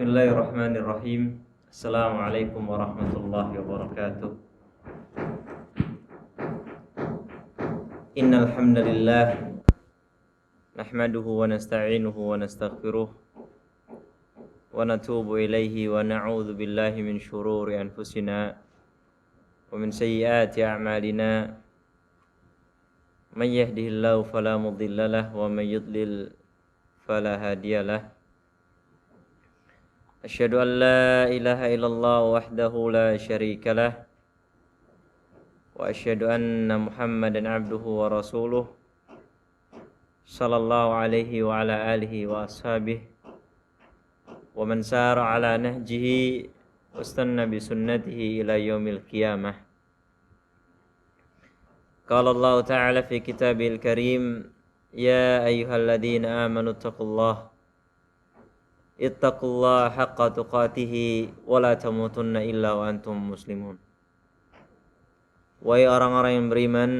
Bismillahirrahmanirrahim. Assalamualaikum warahmatullahi wabarakatuh. Innal hamdalillah nahmaduhu wa nasta'inuhu wa nastaghfiruh wa natubu ilaihi wa na'udzu billahi min shururi anfusina wa min sayyiati a'malina. Man yahdihillahu fala mudilla lahu wa man yudlil fala hadiyalah. Asyhadu an la ilaha illallah wahdahu la syarika lah wa asyhadu anna Muhammadan abduhu wa rasuluh sallallahu alaihi wa ala alihi wa ashabihi wa man sara ala nahjihi wastanna bi sunnatihi ila yaumil qiyamah. Qala Allah ta'ala fi kitabil karim, ya ayyuhalladzina amanu taqullaha ittaqullaha haqqa tuqatih wa la tamutunna illa wa antum muslimun. Wahai orang-orang yang beriman,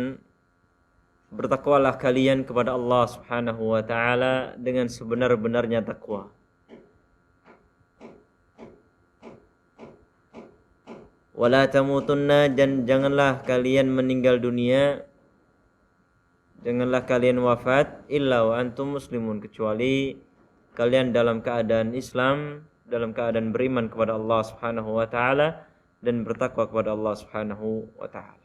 bertakwalah kalian kepada Allah Subhanahu wa taala dengan sebenar-benarnya takwa. Wa la tamutunna, dan janganlah kalian meninggal dunia, janganlah kalian wafat illa wa antum muslimun, kecuali kalian dalam keadaan Islam, dalam keadaan beriman kepada Allah Subhanahu wa taala dan bertakwa kepada Allah Subhanahu wa taala.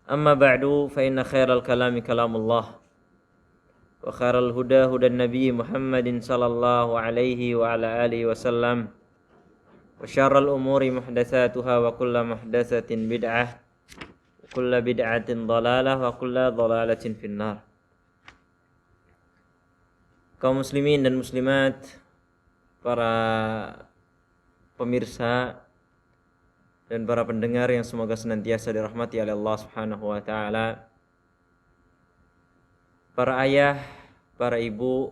Amma ba'du, fa inna khairal kalami kalamullah wa khairal huda hudan nabiy Muhammadin sallallahu alaihi wa ala alihi wasallam wa syarral umuri muhdatsatuha wa kullu muhdatsatin bid'ah wa kullu bid'atin dhalalah wa kullu dhalalatin finnar. Kaum muslimin dan muslimat, para pemirsa dan para pendengar yang semoga senantiasa dirahmati oleh Allah Subhanahu wa taala. Para ayah, para ibu,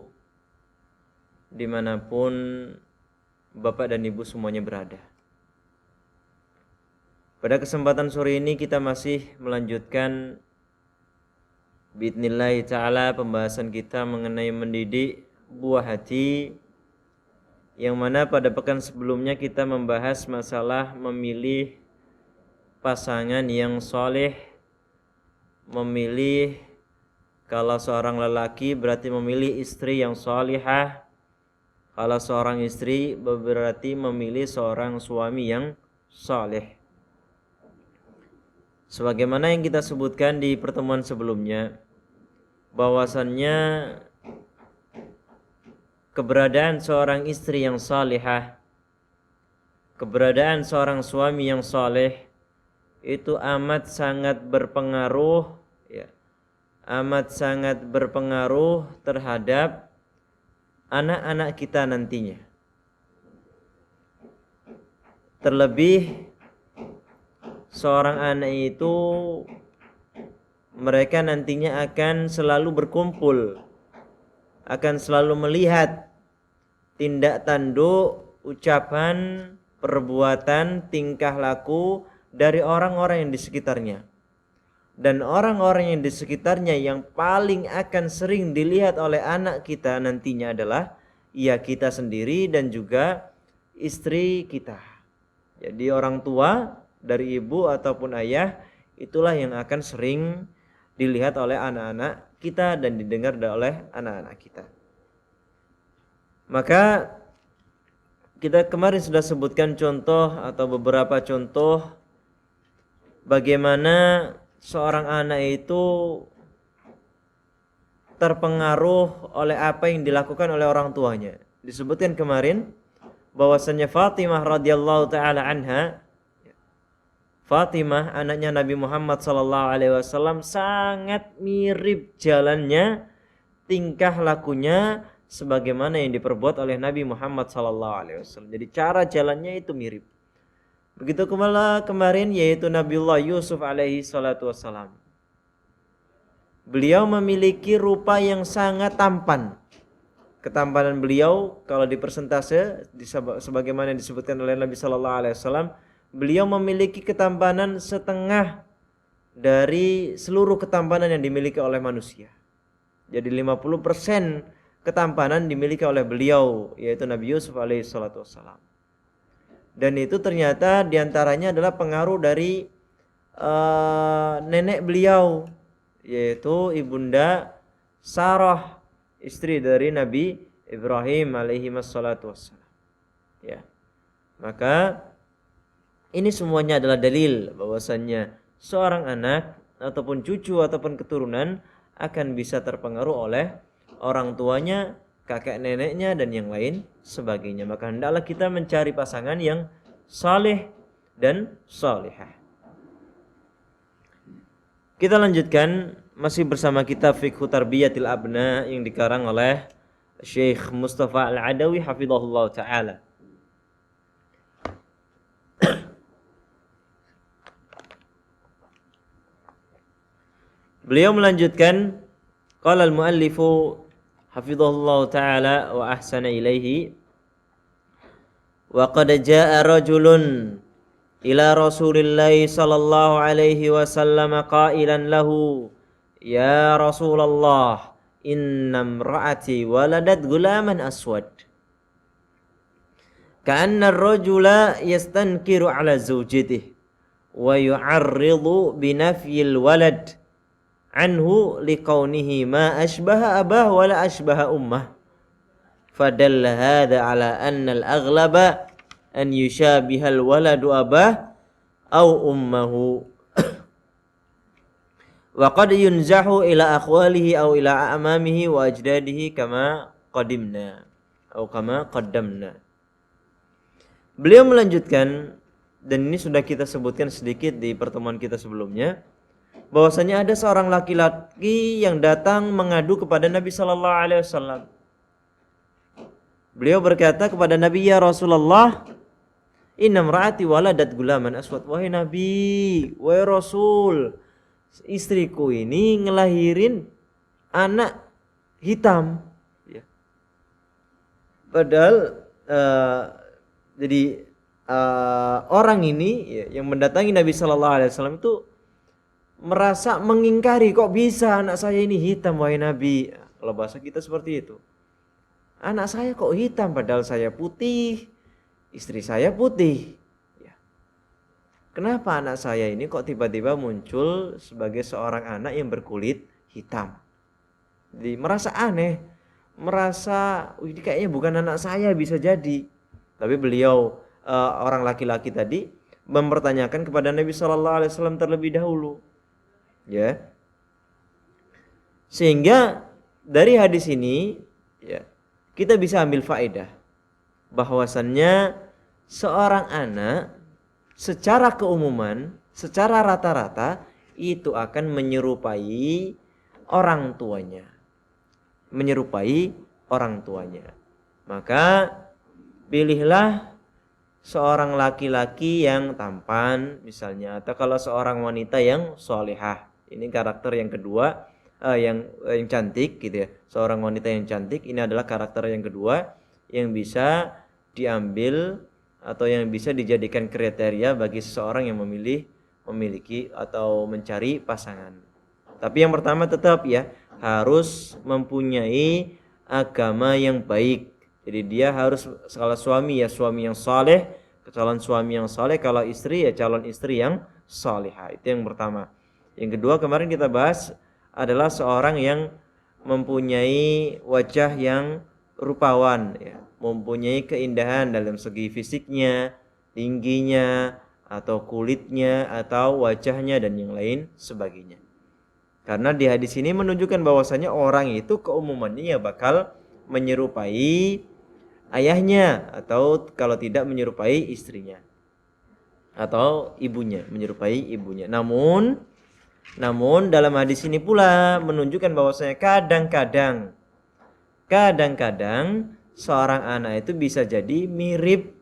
dimanapun bapak dan ibu semuanya berada. Pada kesempatan sore ini kita masih melanjutkan bi'idznillah ta'ala pembahasan kita mengenai mendidik buah hati, yang mana pada pekan sebelumnya kita membahas masalah memilih pasangan yang soleh. Memilih, kalau seorang lelaki berarti memilih istri yang solihah, kalau seorang istri berarti memilih seorang suami yang soleh. Sebagaimana yang kita sebutkan di pertemuan sebelumnya, bahwasannya keberadaan seorang istri yang salihah, keberadaan seorang suami yang saleh itu amat sangat berpengaruh, amat sangat berpengaruh terhadap anak-anak kita nantinya. Terlebih seorang anak itu, mereka nantinya akan selalu berkumpul, akan selalu melihat tindak tanduk, ucapan, perbuatan, tingkah laku dari orang-orang yang di sekitarnya. Dan orang-orang yang di sekitarnya yang paling akan sering dilihat oleh anak kita nantinya adalah ya kita sendiri dan juga istri kita. Jadi orang tua dari ibu ataupun ayah, itulah yang akan sering dilihat oleh anak-anak kita dan didengar oleh anak-anak kita. Maka kita kemarin sudah sebutkan contoh atau beberapa contoh bagaimana seorang anak itu terpengaruh oleh apa yang dilakukan oleh orang tuanya. Disebutkan kemarin bahwasannya Fatimah radhiyallahu taala anha, Fatimah anaknya Nabi Muhammad sallallahu alaihi wasallam, sangat mirip jalannya, tingkah lakunya sebagaimana yang diperbuat oleh Nabi Muhammad sallallahu alaihi wasallam. Jadi cara jalannya itu mirip. Begitu kemarin yaitu Nabiullah Yusuf alaihi salatu wasallam. Beliau memiliki rupa yang sangat tampan. Ketampanan beliau kalau dipersentase sebagaimana disebutkan oleh Nabi sallallahu alaihi wasallam, beliau memiliki ketampanan setengah dari seluruh ketampanan yang dimiliki oleh manusia. Jadi 50% ketampanan dimiliki oleh beliau, yaitu Nabi Yusuf alaihi salatu wassalam. Dan itu ternyata diantaranya adalah pengaruh dari nenek beliau, yaitu ibunda Sarah, istri dari Nabi Ibrahim alaihi wassalatu wassalam. Ya. Maka ini semuanya adalah dalil bahwasannya seorang anak ataupun cucu ataupun keturunan akan bisa terpengaruh oleh orang tuanya, kakek neneknya dan yang lain sebagainya. Maka hendaklah kita mencari pasangan yang saleh dan salihah. Kita lanjutkan masih bersama kitab Fiqhu Tarbiyatil Abna yang dikarang oleh Syekh Mustafa Al-Adawi hafizahullah taala. Beliau melanjutkan, qala al-muallifu hafizahullah taala wa ahsana ilaihi, wa qad jaa rajulun ila Rasulillah sallallahu alaihi wasallam qailan lahu, ya Rasulullah, inna imra'ati waladat gulaman aswad, ka'anna ar-rajula yastankiru ala zawjatihi wa yu'arridu binafyil walad anhu liqaunihi ma ashbaha abah wala ashbaha ummah, fadalla hadha ala anna al-aghlaba an yushabiha al-waladu abah aw ummahu wa qad yunzahu ila akhwalihi aw ila amamihi wa ajdadihi kama qadimna atau kama qaddamna. Beliau melanjutkan, dan ini sudah kita sebutkan sedikit di pertemuan kita sebelumnya, bahwasanya ada seorang laki-laki yang datang mengadu kepada Nabi sallallahu alaihi wasallam. Beliau berkata kepada Nabi, ya Rasulullah, inna imra'ati waladat gulaman aswad. Wahai Nabi, wahai Rasul, istriku ini ngelahirin anak hitam. Ya. Padahal orang ini yang mendatangi Nabi sallallahu alaihi wasallam itu merasa mengingkari, kok bisa anak saya ini hitam wahai Nabi. Kalau bahasa kita seperti itu. Anak saya kok hitam padahal saya putih, istri saya putih. Ya. Kenapa anak saya ini kok tiba-tiba muncul sebagai seorang anak yang berkulit hitam? Jadi merasa aneh, merasa ini kayaknya bukan anak saya, bisa jadi. Tapi beliau orang laki-laki tadi mempertanyakan kepada Nabi sallallahu alaihi wasallam terlebih dahulu. Ya. Sehingga dari hadis ini ya, kita bisa ambil faedah bahwasannya seorang anak secara keumuman, secara rata-rata itu akan menyerupai orang tuanya. Menyerupai orang tuanya. Maka pilihlah seorang laki-laki yang tampan misalnya, atau kalau seorang wanita yang solehah. Ini karakter yang kedua, yang cantik gitu ya. Seorang wanita yang cantik ini adalah karakter yang kedua yang bisa diambil atau yang bisa dijadikan kriteria bagi seseorang yang memiliki atau mencari pasangan. Tapi yang pertama tetap ya, harus mempunyai agama yang baik. Jadi dia harus, kalau suami ya suami yang saleh, calon suami yang saleh, kalau istri ya calon istri yang salihah. Itu yang pertama. Yang kedua kemarin kita bahas adalah seorang yang mempunyai wajah yang rupawan ya, mempunyai keindahan dalam segi fisiknya, tingginya, atau kulitnya, atau wajahnya dan yang lain sebagainya. Karena di hadis ini menunjukkan bahwasanya orang itu keumumannya ya bakal menyerupai ayahnya, atau kalau tidak menyerupai istrinya atau ibunya, menyerupai ibunya. Namun dalam hadis ini pula menunjukkan bahwasanya kadang-kadang seorang anak itu bisa jadi mirip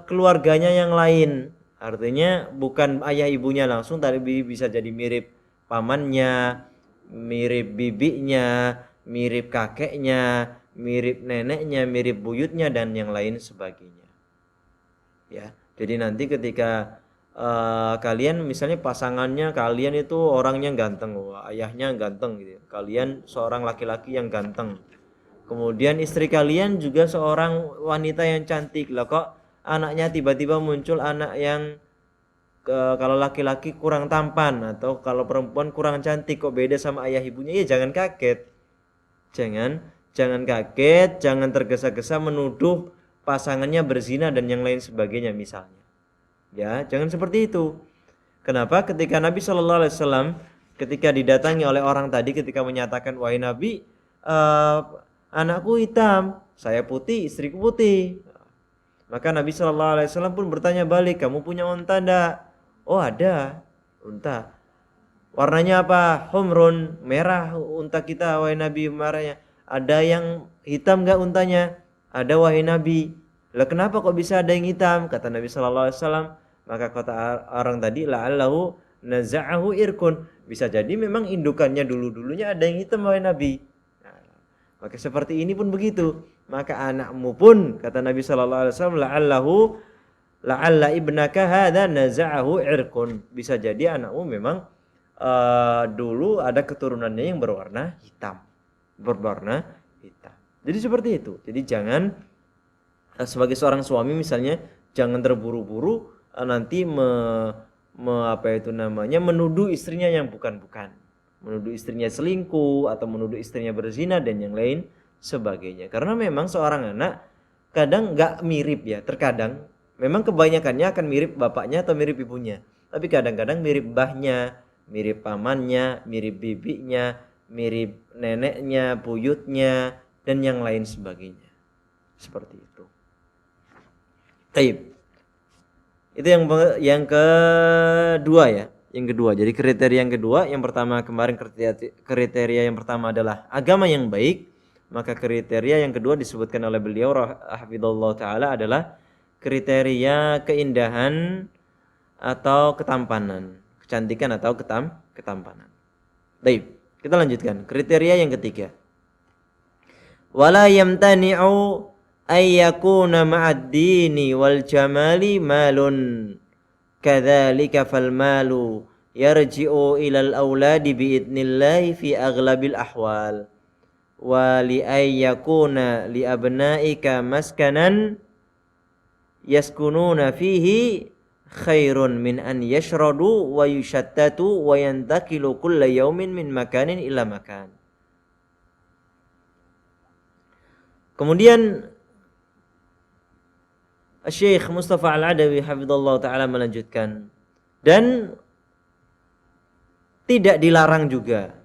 keluarganya yang lain. Artinya bukan ayah ibunya langsung, tapi bisa jadi mirip pamannya, mirip bibinya, mirip kakeknya, mirip neneknya, mirip buyutnya dan yang lain sebagainya. Ya, jadi nanti ketika kalian misalnya pasangannya kalian itu orangnya ganteng, ayahnya ganteng gitu. Kalian seorang laki-laki yang ganteng. Kemudian istri kalian juga seorang wanita yang cantik. Lah kok anaknya tiba-tiba muncul anak yang kalau laki-laki kurang tampan atau kalau perempuan kurang cantik, kok beda sama ayah ibunya? Ya jangan kaget. Jangan kaget, jangan tergesa-gesa menuduh pasangannya berzina dan yang lain sebagainya misalnya. Ya, jangan seperti itu. Kenapa? Ketika Nabi Shallallahu Alaihi Wasallam ketika didatangi oleh orang tadi ketika menyatakan, wahai Nabi, anakku hitam, saya putih, istriku putih. Maka Nabi Shallallahu Alaihi Wasallam pun bertanya balik, kamu punya unta ndak? Oh ada, unta. Warnanya apa? Humrun, merah unta kita, wahai Nabi, merahnya. Ada yang hitam nggak untanya? Ada, wahai Nabi. Lah kenapa kok bisa ada yang hitam? Kata Nabi Shallallahu Alaihi Wasallam. Maka kata orang tadi, la'allahu naza'ahu irkun. Bisa jadi memang indukannya dulunya ada yang hitam, wahai Nabi. Nah, maka seperti ini pun begitu. Maka anakmu pun, kata Nabi Shallallahu Alaihi Wasallam, la'alla ibnaka hadza naza'ahu irkun. Bisa jadi anakmu memang dulu ada keturunannya yang berwarna hitam. Jadi seperti itu. Jadi jangan sebagai seorang suami misalnya jangan terburu-buru nanti menuduh istrinya yang bukan-bukan, menuduh istrinya selingkuh atau menuduh istrinya berzina dan yang lain sebagainya. Karena memang seorang anak kadang nggak mirip ya, terkadang memang kebanyakannya akan mirip bapaknya atau mirip ibunya, tapi kadang-kadang mirip mbahnya, mirip pamannya, mirip bibinya, mirip neneknya, buyutnya dan yang lain sebagainya. Seperti itu. Taib. Itu yang kedua ya. Yang kedua. Jadi kriteria yang kedua, yang pertama kemarin kriteria yang pertama adalah agama yang baik, maka kriteria yang kedua disebutkan oleh beliau hafizallahu taala adalah kriteria keindahan atau ketampanan, kecantikan atau ketampanan. Baik, kita lanjutkan. Kriteria yang ketiga. Wala yamtani'u ayyakuna ma'ad-dini wal jamali malun kadzalika fal malu yarji'u ilal auladi biidnillahi fi aghlabil ahwal wa li ayyakuna li abnaika maskanan yaskununa fihi khairun min an yashradu wa yushattatu wa yantakilu kulla yaumin min makanin ila makan. Kemudian Syekh Mustafa Al-Adawi hafizallahu taala melanjutkan, dan tidak dilarang juga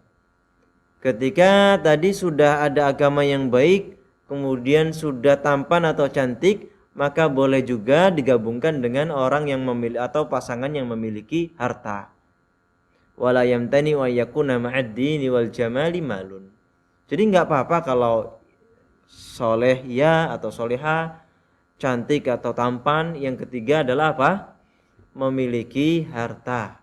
ketika tadi sudah ada agama yang baik kemudian sudah tampan atau cantik, maka boleh juga digabungkan dengan orang yang memiliki atau pasangan yang memiliki harta. Wala yamtani wa yakuna ma'ad-dini wal jamali malun. Jadi enggak apa-apa kalau soleh ya atau soleha, cantik atau tampan. Yang ketiga adalah apa? Memiliki harta.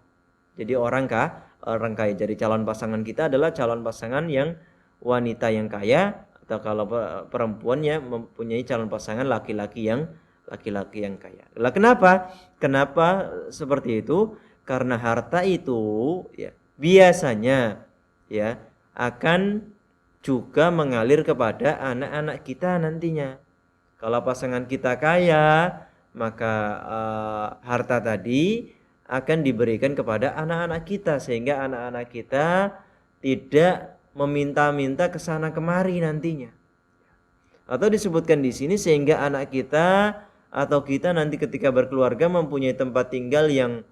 Jadi orang kaya. Jadi calon pasangan kita adalah calon pasangan yang wanita yang kaya, atau kalau perempuannya mempunyai calon pasangan laki-laki yang kaya. Lah kenapa seperti itu? Karena harta itu ya biasanya ya akan juga mengalir kepada anak-anak kita nantinya. Kalau pasangan kita kaya, maka harta tadi akan diberikan kepada anak-anak kita, sehingga anak-anak kita tidak meminta-minta ke sana kemari nantinya. Atau disebutkan di sini sehingga anak kita atau kita nanti ketika berkeluarga mempunyai tempat tinggal yang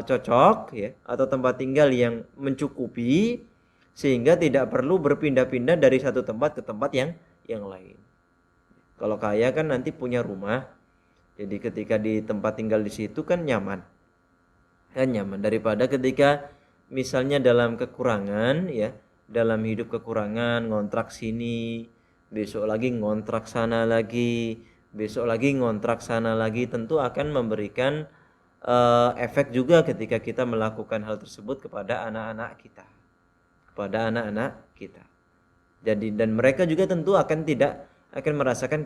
cocok ya, atau tempat tinggal yang mencukupi, sehingga tidak perlu berpindah-pindah dari satu tempat ke tempat yang lain. Kalau kaya kan nanti punya rumah, jadi ketika di tempat tinggal di situ kan nyaman daripada ketika misalnya dalam kekurangan ya, dalam hidup kekurangan, ngontrak sini, besok lagi ngontrak sana lagi, besok lagi ngontrak sana lagi, tentu akan memberikan efek juga ketika kita melakukan hal tersebut kepada anak-anak kita. Jadi dan mereka juga tentu akan merasakan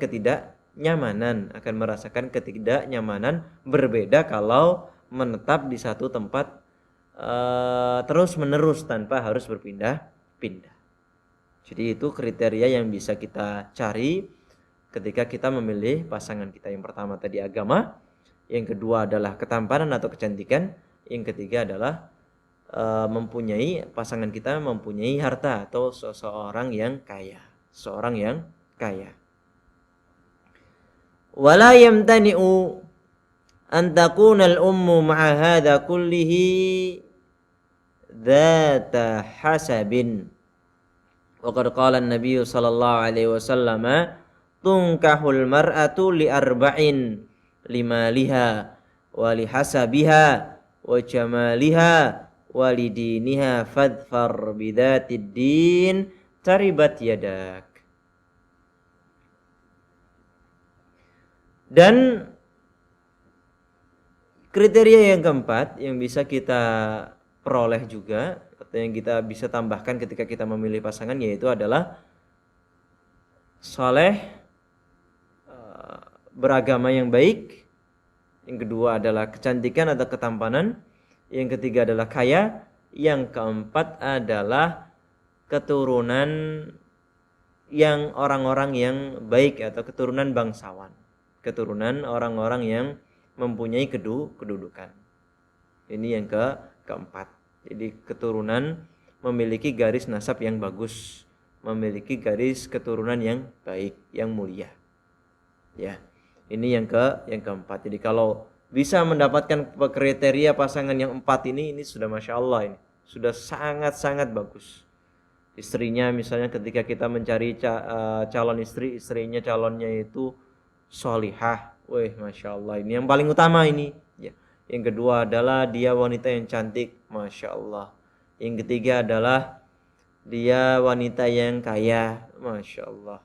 ketidaknyamanan, berbeda kalau menetap di satu tempat terus menerus tanpa harus berpindah-pindah. Jadi itu kriteria yang bisa kita cari ketika kita memilih pasangan kita. Yang pertama tadi agama, yang kedua adalah ketampanan atau kecantikan, yang ketiga adalah mempunyai pasangan kita mempunyai harta atau seseorang yang kaya, seorang yang kaya. Wala yamtani'u an takuna al-ummu ma'a hadha kullihi dzata hasabin. Wa qad qala an-nabiy sallallahu alaihi wasallam tunkahul mar'atu li arba'in limaliha wa li hasabiha wa jamaliha wa li diniha fadfar bidzatid din taribat yadak. Dan kriteria yang keempat yang bisa kita peroleh juga atau yang kita bisa tambahkan ketika kita memilih pasangan yaitu adalah saleh, beragama yang baik, yang kedua adalah kecantikan atau ketampanan, yang ketiga adalah kaya, yang keempat adalah keturunan yang orang-orang yang baik atau keturunan bangsawan, keturunan orang-orang yang mempunyai kedudukan. Ini yang keempat. Jadi keturunan memiliki garis nasab yang bagus, memiliki garis keturunan yang baik, yang mulia. Ya. Ini yang keempat. Jadi kalau bisa mendapatkan kriteria pasangan yang empat ini sudah masya Allah, ini sudah sangat-sangat bagus. Istrinya misalnya ketika kita mencari calon istri, istrinya calonnya itu sholihah, wih masya Allah, ini yang paling utama ini. Ya. Yang kedua adalah dia wanita yang cantik, masya Allah. Yang ketiga adalah dia wanita yang kaya, masya Allah.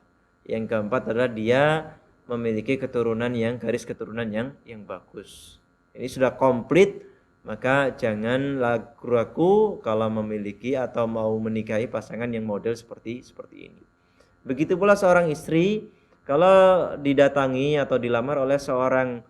Yang keempat adalah dia memiliki keturunan yang garis keturunan yang bagus. Ini sudah komplit, maka jangan ragu-ragu kalau memiliki atau mau menikahi pasangan yang model seperti ini. Begitu pula seorang istri kalau didatangi atau dilamar oleh seorang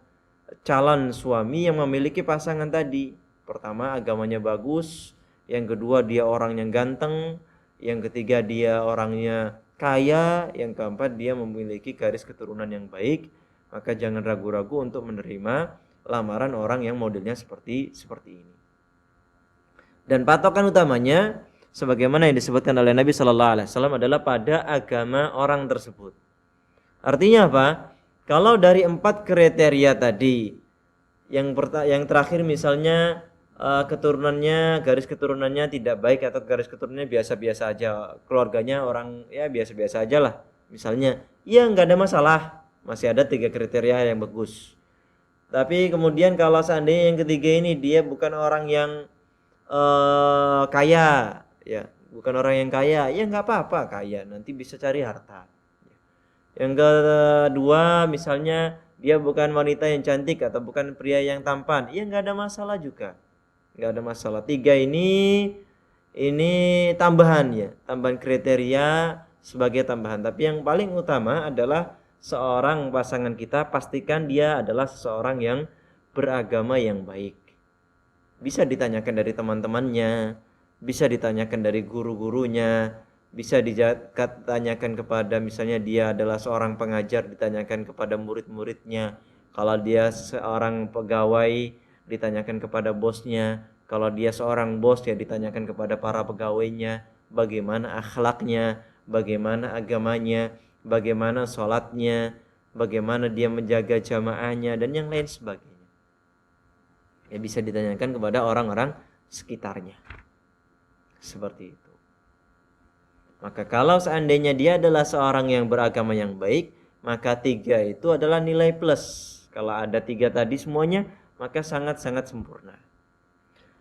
calon suami yang memiliki pasangan tadi. Pertama agamanya bagus, yang kedua dia orang yang ganteng, yang ketiga dia orangnya kaya, yang keempat dia memiliki garis keturunan yang baik, maka jangan ragu-ragu untuk menerima lamaran orang yang modelnya seperti ini. Dan patokan utamanya sebagaimana yang disebutkan oleh Nabi Sallallahu Alaihi Wasallam adalah pada agama orang tersebut. Artinya apa? Kalau dari 4 kriteria tadi, yang terakhir misalnya keturunannya, garis keturunannya tidak baik atau garis keturunannya biasa-biasa aja, keluarganya orang ya biasa-biasa aja lah misalnya, ya nggak ada masalah, masih ada 3 kriteria yang bagus. Tapi kemudian kalau seandainya yang ketiga ini dia bukan orang yang kaya, ya bukan orang yang kaya, ya nggak apa-apa kaya, nanti bisa cari harta. Yang kedua misalnya dia bukan wanita yang cantik atau bukan pria yang tampan, ya nggak ada masalah juga. Nggak ada masalah. 3 ini tambahan ya, tambahan kriteria sebagai tambahan. Tapi yang paling utama adalah seorang pasangan kita pastikan dia adalah seseorang yang beragama yang baik. Bisa ditanyakan dari teman-temannya, bisa ditanyakan dari guru-gurunya, bisa ditanyakan kepada misalnya dia adalah seorang pengajar, ditanyakan kepada murid-muridnya. Kalau dia seorang pegawai, ditanyakan kepada bosnya. Kalau dia seorang bos, ya ditanyakan kepada para pegawainya, bagaimana akhlaknya, bagaimana agamanya, bagaimana sholatnya, bagaimana dia menjaga jamaahnya, dan yang lain sebagainya. Ya bisa ditanyakan kepada orang-orang sekitarnya. Seperti itu. Maka kalau seandainya dia adalah seorang yang beragama yang baik, maka 3 itu adalah nilai plus. Kalau ada 3 tadi semuanya, maka sangat-sangat sempurna.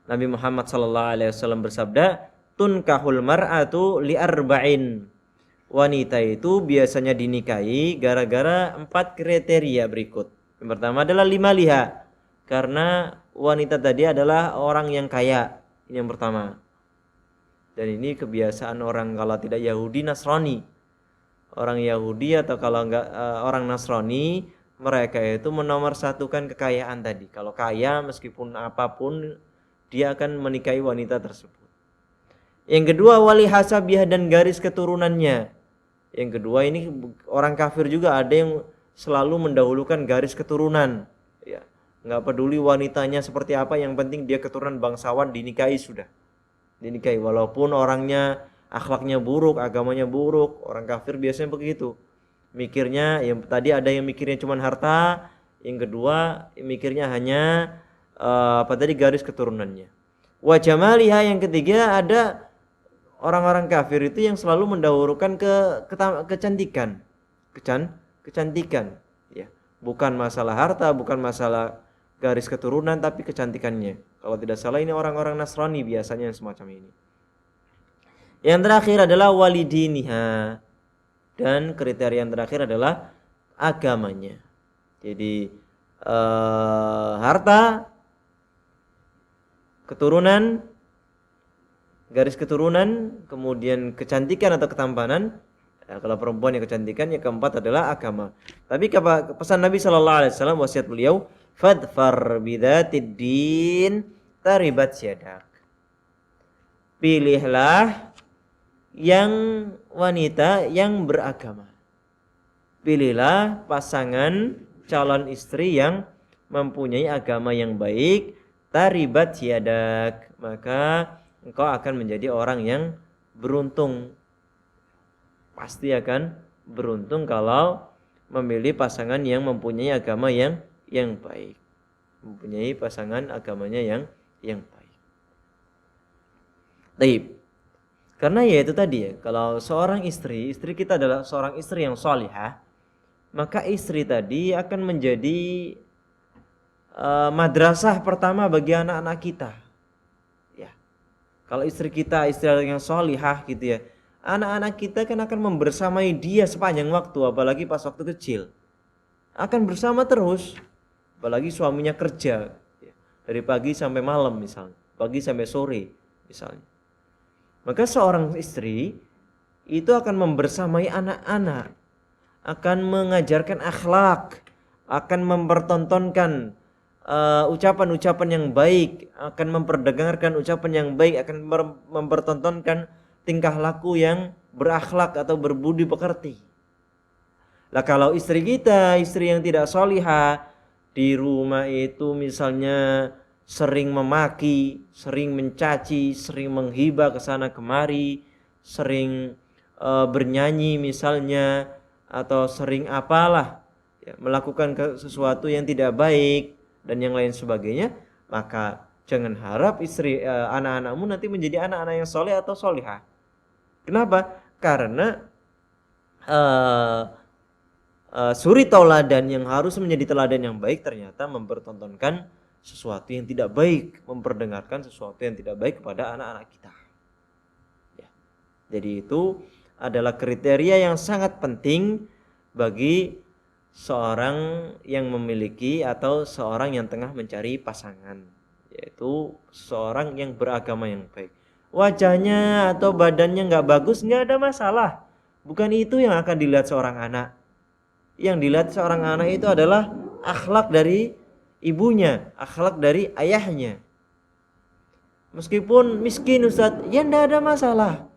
Nabi Muhammad SAW bersabda, tunkahul mar'atu li arba'in. Wanita itu biasanya dinikahi gara-gara 4 kriteria berikut. Yang pertama adalah limaliha, karena wanita tadi adalah orang yang kaya. Ini yang pertama. Dan ini kebiasaan orang kalau tidak Yahudi Nasrani. Orang Yahudi atau kalau enggak orang Nasrani, mereka itu menomorsatukan kekayaan tadi. Kalau kaya meskipun apapun dia akan menikahi wanita tersebut. Yang kedua wali hasabiah, dan garis keturunannya. Yang kedua ini orang kafir juga ada yang selalu mendahulukan garis keturunan. Ya, nggak peduli wanitanya seperti apa, yang penting dia keturunan bangsawan, dinikahi sudah. Dinikahi walaupun orangnya akhlaknya buruk, agamanya buruk. Orang kafir biasanya begitu. Mikirnya yang tadi ada yang mikirnya cuma harta, yang kedua mikirnya hanya garis keturunannya. Wa jamaliha, yang ketiga ada orang-orang kafir itu yang selalu mendahulukan kecantikan. Kecantikan, ya. Bukan masalah harta, bukan masalah garis keturunan, tapi kecantikannya. Kalau tidak salah ini orang-orang Nasrani biasanya yang semacam ini. Yang terakhir adalah walidiniha, dan kriteria yang terakhir adalah agamanya. Jadi harta, keturunan, garis keturunan, kemudian kecantikan atau ketampanan. Ya, kalau perempuan yang kecantikan, yang keempat adalah agama. Tapi pesan Nabi SAW, wasiat beliau, fadfar bidzatid din taribat yadak. Pilihlah yang wanita yang beragama. Pilihlah pasangan calon istri yang mempunyai agama yang baik, taribat yadak, maka engkau akan menjadi orang yang beruntung. Pasti akan beruntung kalau memilih pasangan yang mempunyai agama yang baik. Mempunyai pasangan agamanya yang baik. Baik. Karena ya itu tadi ya, kalau seorang istri kita adalah seorang istri yang salihah, maka istri tadi akan menjadi madrasah pertama bagi anak-anak kita. Kalau istri kita istri yang sholihah gitu ya, anak-anak kita kan akan membersamai dia sepanjang waktu, apalagi pas waktu kecil. Akan bersama terus, apalagi suaminya kerja ya, dari pagi sampai malam misalnya, pagi sampai sore misalnya. Maka seorang istri itu akan membersamai anak-anak, akan mengajarkan akhlak, akan mempertontonkan ucapan-ucapan yang baik, akan memperdengarkan ucapan yang baik, akan mempertontonkan tingkah laku yang berakhlak atau berbudi pekerti. Lah kalau istri kita, istri yang tidak sholihah, di rumah itu misalnya sering memaki, sering mencaci, sering menghibah ke sana kemari, sering bernyanyi misalnya, atau sering apalah ya, melakukan sesuatu yang tidak baik dan yang lain sebagainya, maka jangan harap istri anak-anakmu nanti menjadi anak-anak yang soleh atau solihah. Kenapa? Karena suri tauladan yang harus menjadi teladan yang baik ternyata mempertontonkan sesuatu yang tidak baik, memperdengarkan sesuatu yang tidak baik kepada anak-anak kita. Ya. Jadi itu adalah kriteria yang sangat penting bagi seorang yang memiliki atau seorang yang tengah mencari pasangan, yaitu seorang yang beragama yang baik. Wajahnya atau badannya nggak bagus, nggak ada masalah. Bukan itu yang akan dilihat seorang anak. Yang dilihat seorang anak itu adalah akhlak dari ibunya, akhlak dari ayahnya. Meskipun miskin Ustadz, ya nggak ada masalah.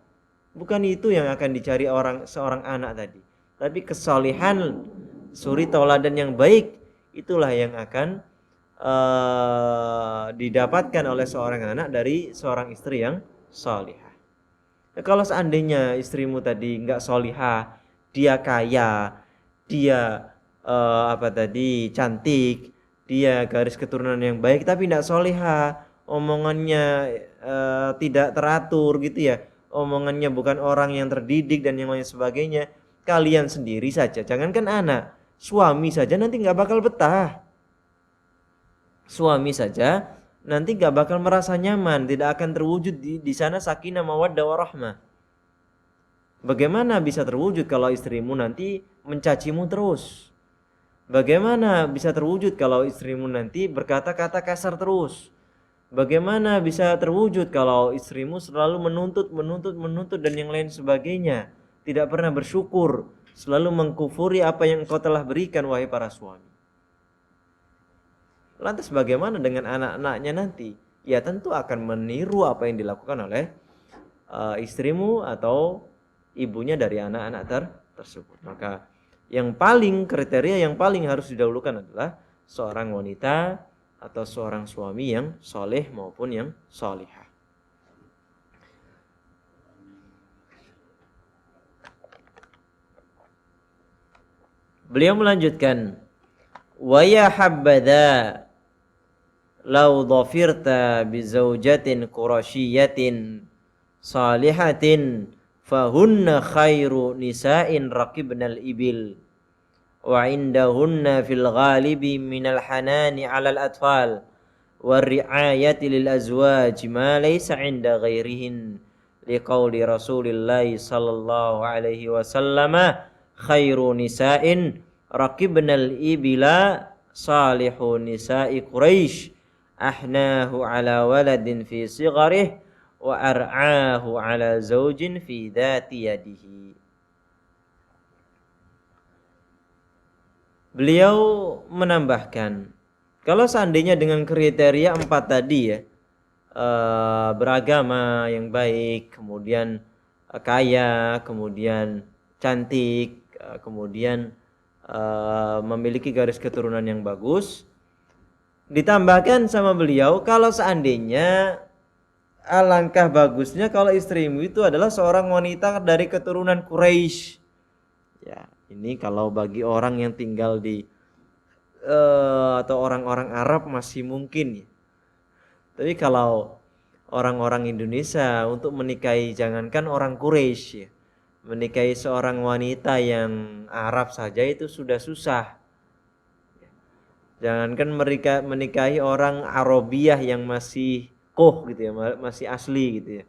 Bukan itu yang akan dicari seorang anak tadi. Tapi kesalihan, suri tauladan yang baik, itulah yang akan didapatkan oleh seorang anak dari seorang istri yang salihah. Nah, kalau seandainya istrimu tadi nggak salihah, dia kaya, dia cantik, dia garis keturunan yang baik, tapi nggak salihah, omongannya tidak teratur gitu ya, omongannya bukan orang yang terdidik dan yang lain sebagainya. Kalian sendiri saja, jangankan anak, suami saja nanti nggak bakal betah. Suami saja nanti nggak bakal merasa nyaman, tidak akan terwujud di sana sakinah mawaddah warahmah. Bagaimana bisa terwujud kalau istrimu nanti mencacimu terus? Bagaimana bisa terwujud kalau istrimu nanti berkata-kata kasar terus? Bagaimana bisa terwujud kalau istrimu selalu menuntut dan yang lain sebagainya? Tidak pernah bersyukur, selalu mengkufuri apa yang engkau telah berikan wahai para suami. Lantas bagaimana dengan anak-anaknya nanti? Ya tentu akan meniru apa yang dilakukan oleh istrimu atau ibunya dari anak-anak tersebut. Maka yang paling kriteria yang paling harus didahulukan adalah seorang wanita atau seorang suami yang soleh maupun yang solihah. Beliau melanjutkan, wa ya habbadha law dhafirta bi zawjatin qurasyiyatin salihatin fahunna khairu nisa'in raqibnal ibil wa indahunna fil ghalibi minal hanani 'alal atfal war ri'ayati lil azwaj ma laysa 'inda ghairihin liqauli Rasulillah sallallahu alaihi wasallam khairu nisa'in raqibnal ibila salihu nisa'i Quraisy ahnahu ala waladin fi sigharih wa ar'ahu ala zaujin fi dhati yadihi. Beliau menambahkan, kalau seandainya dengan kriteria 4 tadi ya, beragama yang baik, kemudian kaya, kemudian cantik, kemudian memiliki garis keturunan yang bagus, ditambahkan sama beliau, kalau seandainya alangkah bagusnya kalau istrimu itu adalah seorang wanita dari keturunan Quraisy. Ya, ini kalau bagi orang yang tinggal di atau orang-orang Arab masih mungkin ya. Tapi kalau orang-orang Indonesia untuk menikahi, jangankan orang Quraisy ya, menikahi seorang wanita yang Arab saja itu sudah susah. Jangankan mereka menikahi orang Arabiah yang masih gitu ya, masih asli gitu ya.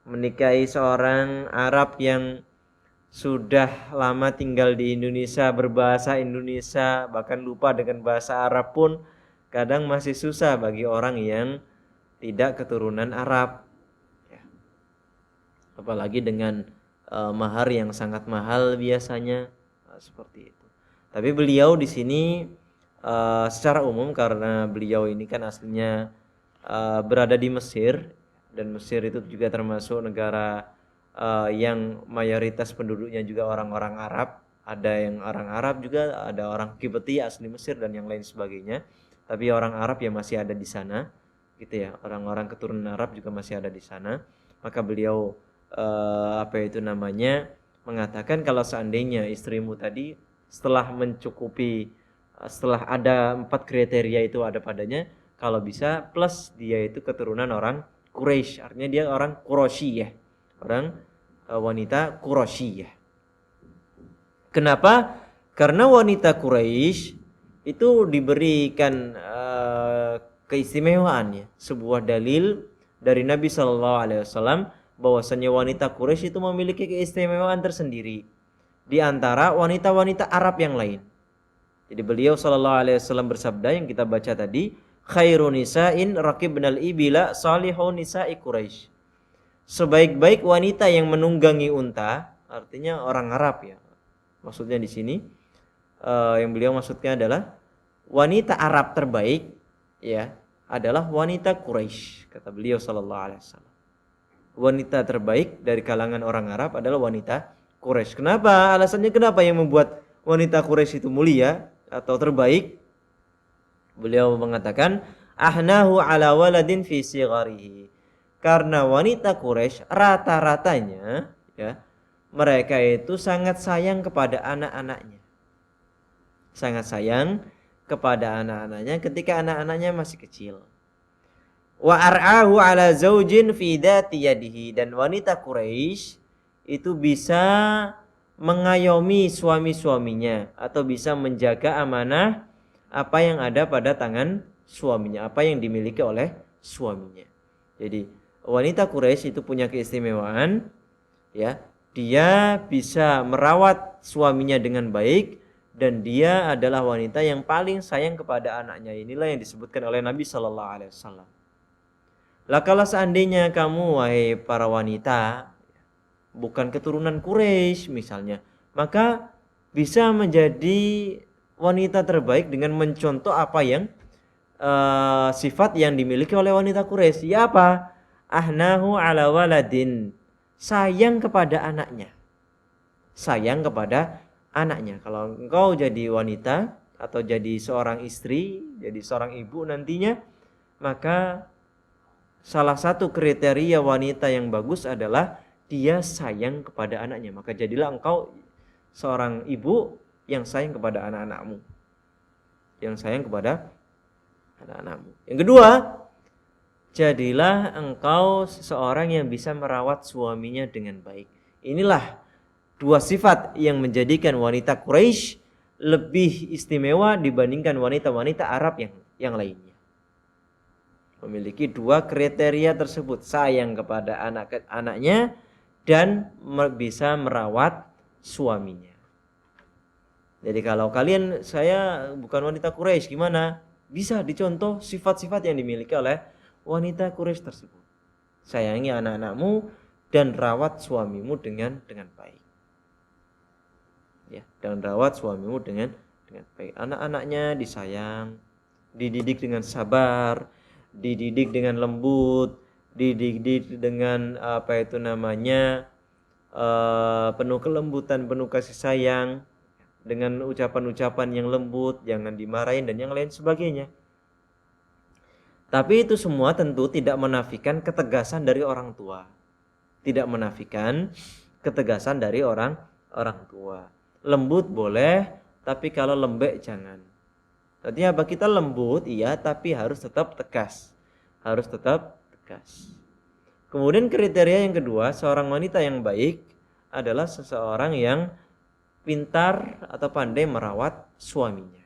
Menikahi seorang Arab yang sudah lama tinggal di Indonesia, berbahasa Indonesia, bahkan lupa dengan bahasa Arab pun kadang masih susah bagi orang yang tidak keturunan Arab. Ya. Apalagi dengan mahar yang sangat mahal biasanya, seperti itu. Tapi beliau di sini secara umum, karena beliau ini kan aslinya berada di Mesir, dan Mesir itu juga termasuk negara yang mayoritas penduduknya juga orang-orang Arab. Ada yang orang Arab juga, ada orang Kipti asli Mesir dan yang lain sebagainya. Tapi orang Arab yang masih ada di sana, gitu ya. Orang-orang keturunan Arab juga masih ada di sana. Maka beliau mengatakan kalau seandainya istrimu tadi setelah mencukupi, setelah ada 4 kriteria itu ada padanya, kalau bisa plus dia itu keturunan orang Quraisy, artinya dia orang Quraisy ya, orang wanita Quraisy ya. Kenapa? Karena wanita Quraisy itu diberikan keistimewaan ya, sebuah dalil dari Nabi Shallallahu Alaihi Wasallam bahwasanya wanita Quraisy itu memiliki keistimewaan tersendiri di antara wanita-wanita Arab yang lain. Jadi beliau Shallallahu Alaihi Wasallam bersabda yang kita baca tadi, khairu nisa'in raqibnal ibila salihun nisa'i Quraisy. Sebaik-baik wanita yang menunggangi unta, artinya orang Arab ya. Maksudnya di sini yang beliau maksudnya adalah wanita Arab terbaik ya adalah wanita Quraisy, kata beliau Shallallahu Alaihi Wasallam. Wanita terbaik dari kalangan orang Arab adalah wanita Quraisy. Kenapa? Alasannya kenapa yang membuat wanita Quraisy itu mulia atau terbaik? Beliau mengatakan ahnahu ala waladin fi sigharihi. Karena wanita Quraisy rata-ratanya ya, mereka itu sangat sayang kepada anak-anaknya. Sangat sayang kepada anak-anaknya ketika anak-anaknya masih kecil. Wa ar'ahu ala zaujin fi dhati yadihi, dan wanita Quraisy itu bisa mengayomi suami-suaminya atau bisa menjaga amanah apa yang ada pada tangan suaminya, apa yang dimiliki oleh suaminya. Jadi wanita Quraisy itu punya keistimewaan ya, dia bisa merawat suaminya dengan baik dan dia adalah wanita yang paling sayang kepada anaknya. Inilah yang disebutkan oleh Nabi Sallallahu Alaihi Wasallam. Lah kalau seandainya kamu wahai para wanita bukan keturunan Quraisy misalnya, maka bisa menjadi wanita terbaik dengan mencontoh apa yang sifat yang dimiliki oleh wanita Quraisy. Ya apa? Ahnahu ala waladin sayang kepada anaknya. Sayang kepada anaknya. Kalau engkau jadi wanita atau jadi seorang istri, jadi seorang ibu nantinya, maka salah satu kriteria wanita yang bagus adalah dia sayang kepada anaknya. Maka jadilah engkau seorang ibu yang sayang kepada anak-anakmu. Yang sayang kepada anak-anakmu. Yang kedua, jadilah engkau seseorang yang bisa merawat suaminya dengan baik. Inilah dua sifat yang menjadikan wanita Quraisy lebih istimewa dibandingkan wanita-wanita Arab yang lainnya. Memiliki dua kriteria tersebut, sayang kepada anak-anaknya dan bisa merawat suaminya. Jadi kalau kalian, saya bukan wanita Quraisy, gimana? Bisa dicontoh sifat-sifat yang dimiliki oleh wanita Quraisy tersebut. Sayangi anak-anakmu dan rawat suamimu dengan baik. Ya, dan rawat suamimu dengan baik. Anak-anaknya disayang, dididik dengan sabar, dididik dengan lembut, dididik dengan penuh kelembutan, penuh kasih sayang, dengan ucapan-ucapan yang lembut, jangan dimarahin dan yang lain sebagainya. Tapi itu semua tentu tidak menafikan ketegasan dari orang tua. Tidak menafikan ketegasan dari orang tua. Lembut boleh, tapi kalau lembek jangan. Artinya apa? Kita lembut iya, tapi harus tetap tegas. Harus tetap tegas. Kemudian kriteria yang kedua, seorang wanita yang baik adalah seseorang yang pintar atau pandai merawat suaminya.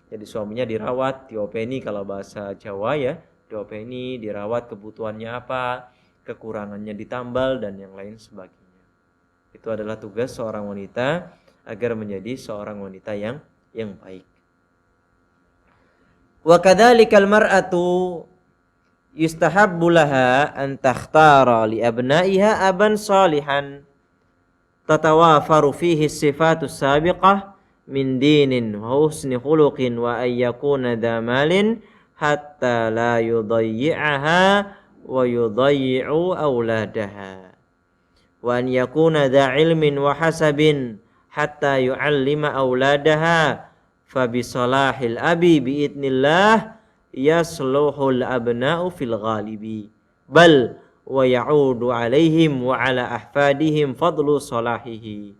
Jadi suaminya dirawat, diopeni kalau bahasa Jawa ya, diopeni, dirawat, kebutuhannya apa, kekurangannya ditambal dan yang lain sebagainya. Itu adalah tugas seorang wanita agar menjadi seorang wanita yang baik. Wa kadzalikal mar'atu yustahabbu laha an takhtara li abna'iha aban salihan tatawafaru fihi sifatus sabiqah min dinin wa husni khuluqin wa ay yakuna damalin hatta la yudayyi'aha wa yudayyi'u auladaha wa an yakuna dha ilmin wa hasabin hatta yu'allima auladaha fa bi salahil abi bi idnillah yasluhul abna'u fil ghalibi bal wa ya'udu alaihim wa ala ahfadihim fadlu salahihi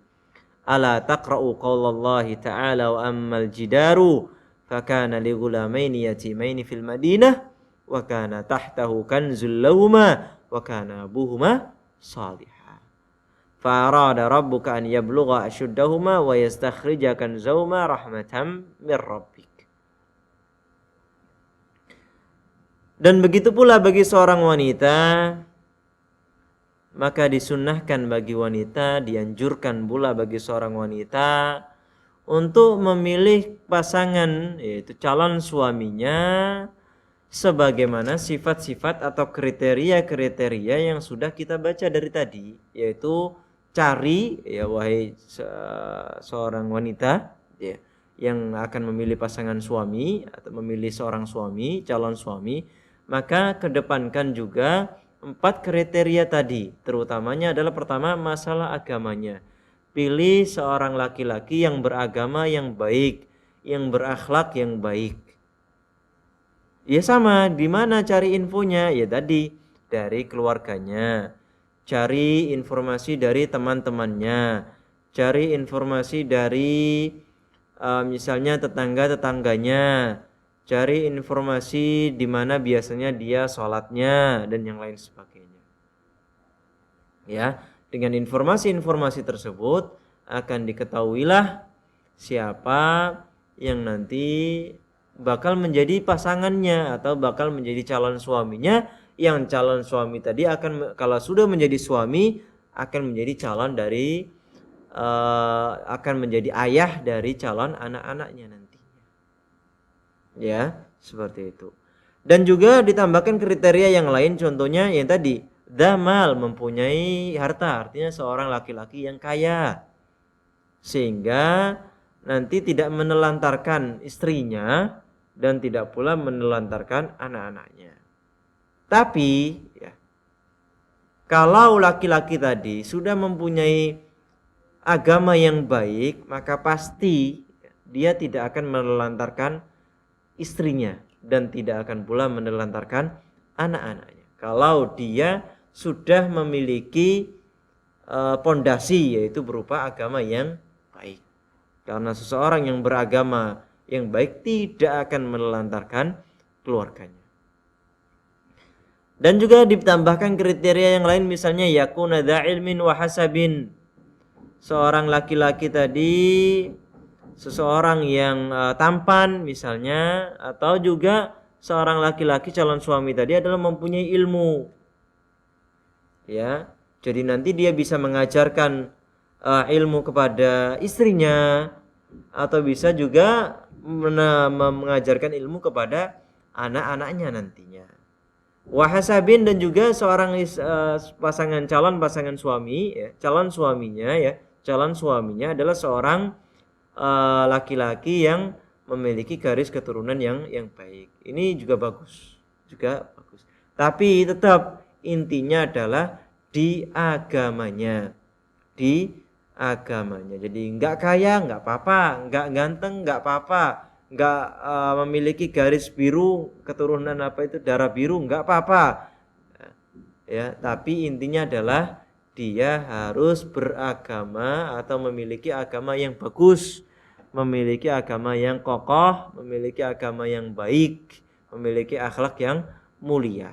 ala taqra'u qaulallahi ta'ala wa ammal jidaru fakana li ghulamaini yatimaini fil madinah wa kana tahtahu kanzul lahuma wa kana abuhuma salihah fa arada rabbuka an yablugha ashuddahuma wa yastakhrija kanzahuma rahmatan mir rabbik. Dan begitu pula bagi seorang wanita, maka disunnahkan bagi wanita, dianjurkan pula bagi seorang wanita untuk memilih pasangan, yaitu calon suaminya, sebagaimana sifat-sifat atau kriteria-kriteria yang sudah kita baca dari tadi, yaitu cari, ya wahai seorang wanita, ya, yang akan memilih pasangan suami atau memilih seorang suami, calon suami, maka kedepankan juga 4 kriteria tadi, terutamanya adalah pertama masalah agamanya. Pilih seorang laki-laki yang beragama yang baik, yang berakhlak yang baik. Ya sama, di mana cari infonya? Ya tadi dari keluarganya. Cari informasi dari teman-temannya. Cari informasi dari misalnya tetangga-tetangganya. Cari informasi di mana biasanya dia sholatnya dan yang lain sebagainya. Ya, dengan informasi-informasi tersebut akan diketahuilah siapa yang nanti bakal menjadi pasangannya atau bakal menjadi calon suaminya. Yang calon suami tadi akan, kalau sudah menjadi suami, akan menjadi calon dari akan menjadi ayah dari calon anak-anaknya nanti. Ya, seperti itu. Dan juga ditambahkan kriteria yang lain, contohnya yang tadi, damal, mempunyai harta, artinya seorang laki-laki yang kaya, sehingga nanti tidak menelantarkan istrinya dan tidak pula menelantarkan anak-anaknya. Tapi ya, Kalau laki-laki tadi sudah mempunyai agama yang baik, maka pasti dia tidak akan menelantarkan istrinya dan tidak akan pula menelantarkan anak-anaknya. Kalau dia sudah memiliki pondasi, yaitu berupa agama yang baik. Karena seseorang yang beragama yang baik tidak akan menelantarkan keluarganya. Dan juga ditambahkan kriteria yang lain, misalnya yakuna dza ilmin wa hasabin. Seorang laki-laki tadi seseorang yang tampan misalnya, atau juga seorang laki-laki calon suami tadi adalah mempunyai ilmu. Ya. Jadi nanti dia bisa mengajarkan ilmu kepada istrinya, atau bisa juga mengajarkan ilmu kepada anak-anaknya nantinya. Wahasabin, dan juga seorang pasangan suami, ya, calon suaminya adalah seorang laki-laki yang memiliki garis keturunan yang baik. Ini juga bagus. Tapi tetap intinya adalah di agamanya. Jadi nggak kaya nggak apa-apa, nggak ganteng nggak apa-apa, nggak memiliki garis biru keturunan darah biru nggak apa-apa, ya. Tapi intinya adalah dia harus beragama atau memiliki agama yang bagus, memiliki agama yang kokoh, memiliki agama yang baik, memiliki akhlak yang mulia.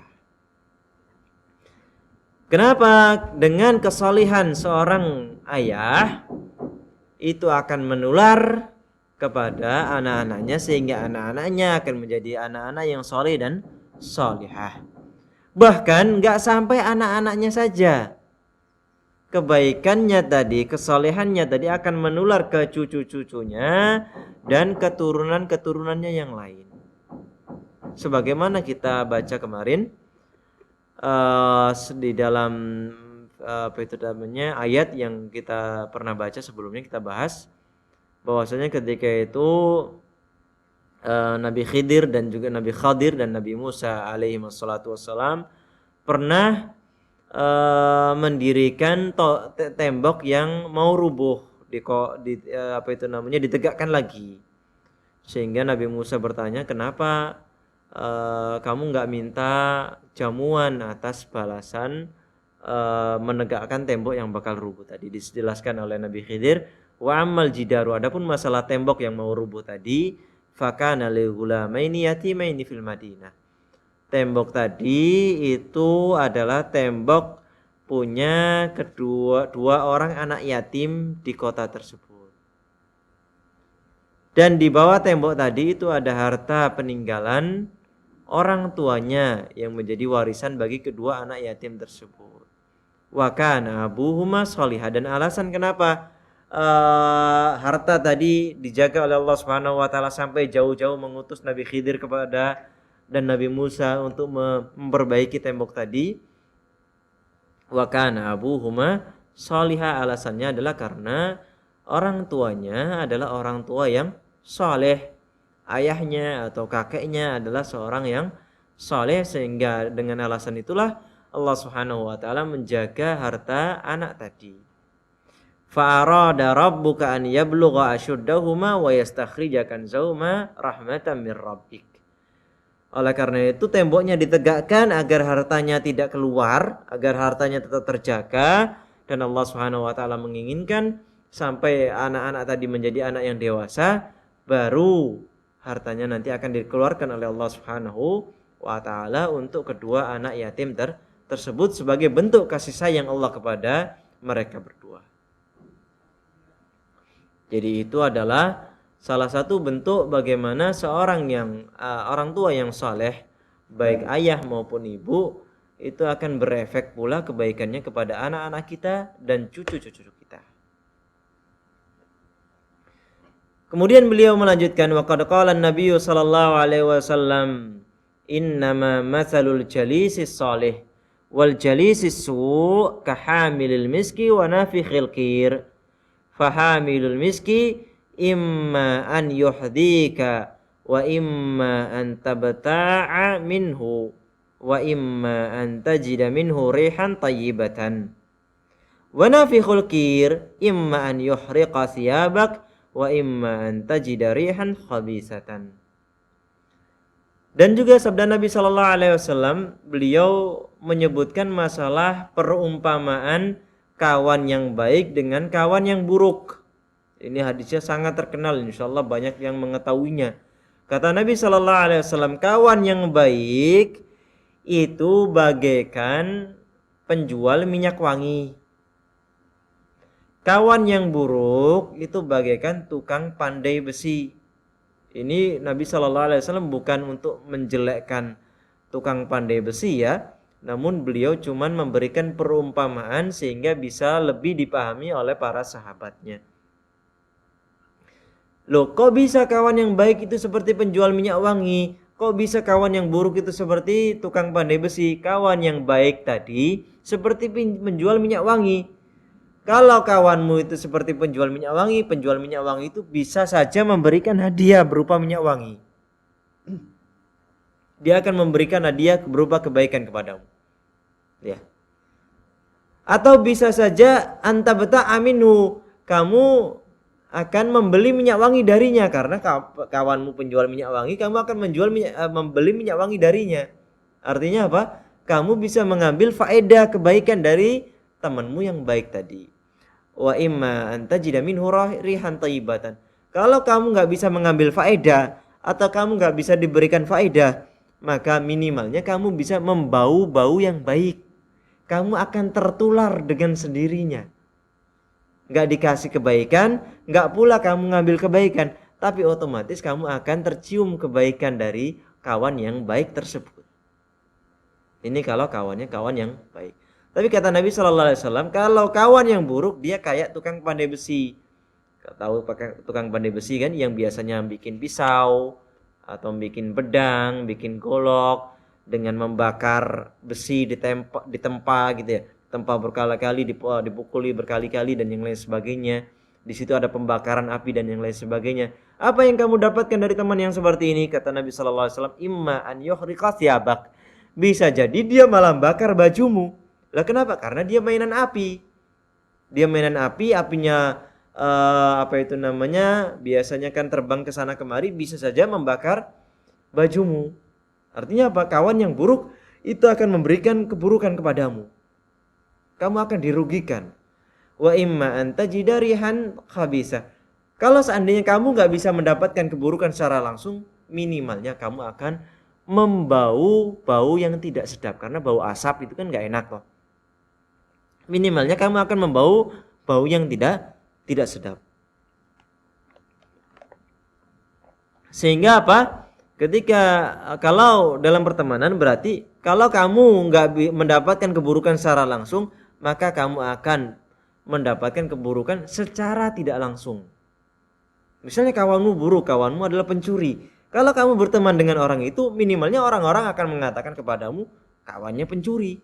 Kenapa? Dengan kesalihan seorang ayah itu akan menular kepada anak-anaknya, sehingga anak-anaknya akan menjadi anak-anak yang soleh dan solihah. Bahkan nggak sampai anak-anaknya saja, kebaikannya tadi, kesolehannya tadi akan menular ke cucu-cucunya dan keturunan-keturunannya yang lain. Sebagaimana kita baca kemarin di dalam ayat yang kita pernah baca sebelumnya, kita bahas bahwasanya ketika itu Nabi Khidir dan juga Nabi Khadir dan Nabi Musa alaihi wassalatu wassalam pernah mendirikan tembok yang mau rubuh ditegakkan lagi. Sehingga Nabi Musa bertanya, kenapa kamu nggak minta jamuan atas balasan menegakkan tembok yang bakal rubuh tadi? Dijelaskan oleh Nabi Khidir, wa ammal jidaru, adapun masalah tembok yang mau rubuh tadi, fakana li ghulamaini yatimaini fil Madinah. Tembok tadi itu adalah tembok punya dua orang anak yatim di kota tersebut. Dan di bawah tembok tadi itu ada harta peninggalan orang tuanya yang menjadi warisan bagi kedua anak yatim tersebut. Wa kana abuhuma sholihah, dan alasan kenapa harta tadi dijaga oleh Allah Subhanahu wa taala sampai jauh-jauh mengutus Nabi Khidir dan Nabi Musa untuk memperbaiki tembok tadi. Wa kana abuhuma sholihah, alasannya adalah karena orang tuanya adalah orang tua yang soleh. Ayahnya atau kakeknya adalah seorang yang soleh, sehingga dengan alasan itulah Allah Subhanahu wa taala menjaga harta anak tadi. Fa'arada rabbuka an yablugha ashuddahuma wa yastakhrija kanzahuma rahmatan mir rabbik. Oleh karena itu temboknya ditegakkan agar hartanya tidak keluar, agar hartanya tetap terjaga, dan Allah Subhanahu wa taala menginginkan sampai anak-anak tadi menjadi anak yang dewasa, baru hartanya nanti akan dikeluarkan oleh Allah Subhanahu wa taala untuk kedua anak yatim tersebut sebagai bentuk kasih sayang Allah kepada mereka berdua. Jadi itu adalah salah satu bentuk bagaimana seorang orang tua yang saleh, baik ayah maupun ibu, itu akan berefek pula kebaikannya kepada anak-anak kita dan cucu-cucu kita. Kemudian beliau melanjutkan, wa qad qala an-nabiy sallallahu alaihi wasallam, innama matsalul jalisis salih wal jalisis su' kahamilil miski wa nafikhil qir. Fahamilul miski imma an yuhdika wa imma an tabta'a minhu wa imma an tajida minhu rihan tayyibatan. Wa nafikhul kir imma an yuhriqa thiyabak wa imma an tajida rihan khabisatan. Dan juga sabda Nabi sallallahu alaihi wasallam, beliau menyebutkan masalah perumpamaan kawan yang baik dengan kawan yang buruk. Ini hadisnya sangat terkenal, insyaallah banyak yang mengetahuinya. Kata Nabi sallallahu alaihi wasallam, kawan yang baik itu bagaikan penjual minyak wangi. Kawan yang buruk itu bagaikan tukang pandai besi. Ini Nabi sallallahu alaihi wasallam bukan untuk menjelekkan tukang pandai besi ya, namun beliau cuman memberikan perumpamaan sehingga bisa lebih dipahami oleh para sahabatnya. Loh, kok bisa kawan yang baik itu seperti penjual minyak wangi? Kok bisa kawan yang buruk itu seperti tukang pandai besi? Kawan yang baik tadi seperti penjual minyak wangi. Kalau kawanmu itu seperti penjual minyak wangi itu bisa saja memberikan hadiah berupa minyak wangi. Dia akan memberikan hadiah berupa kebaikan kepadamu. Ya. Atau bisa saja anta beta aminu, kamu akan membeli minyak wangi darinya karena kawanmu penjual minyak wangi, kamu akan membeli minyak wangi darinya. Artinya apa? Kamu bisa mengambil faedah kebaikan dari temanmu yang baik tadi. Wa imma anta jida minhu rihan tayyibatan. Kalau kamu nggak bisa mengambil faedah atau kamu nggak bisa diberikan faedah, maka minimalnya kamu bisa membau bau yang baik. Kamu akan tertular dengan sendirinya. Nggak dikasih kebaikan, nggak pula kamu ngambil kebaikan, tapi otomatis kamu akan tercium kebaikan dari kawan yang baik tersebut. Ini kalau kawannya kawan yang baik. Tapi kata Nabi sallallahu alaihi wasallam, kalau kawan yang buruk dia kayak tukang pandai besi. Tahu pakai tukang pandai besi kan, yang biasanya bikin pisau atau bikin pedang, bikin golok dengan membakar besi di tempa gitu ya. Tempa berkali-kali, dipukuli berkali-kali dan yang lain sebagainya. Di situ ada pembakaran api dan yang lain sebagainya. Apa yang kamu dapatkan dari teman yang seperti ini? Kata Nabi sallallahu alaihi wasallam, imma an yuhriqa thiyabak. Bisa jadi dia malah bakar bajumu. Lah kenapa? Karena dia mainan api. Dia mainan api, apinya biasanya kan terbang ke sana kemari, bisa saja membakar bajumu. Artinya apa? Kawan yang buruk itu akan memberikan keburukan kepadamu. Kamu akan dirugikan. Wa imma anta jidarihan khabisa. Kalau seandainya kamu nggak bisa mendapatkan keburukan secara langsung, minimalnya kamu akan membau bau yang tidak sedap, karena bau asap itu kan nggak enak loh. Minimalnya kamu akan membau bau yang tidak sedap. Sehingga apa? Kalau dalam pertemanan berarti kalau kamu nggak mendapatkan keburukan secara langsung, maka kamu akan mendapatkan keburukan secara tidak langsung. Misalnya kawanmu buruk, kawanmu adalah pencuri. Kalau kamu berteman dengan orang itu, minimalnya orang-orang akan mengatakan kepadamu kawannya pencuri.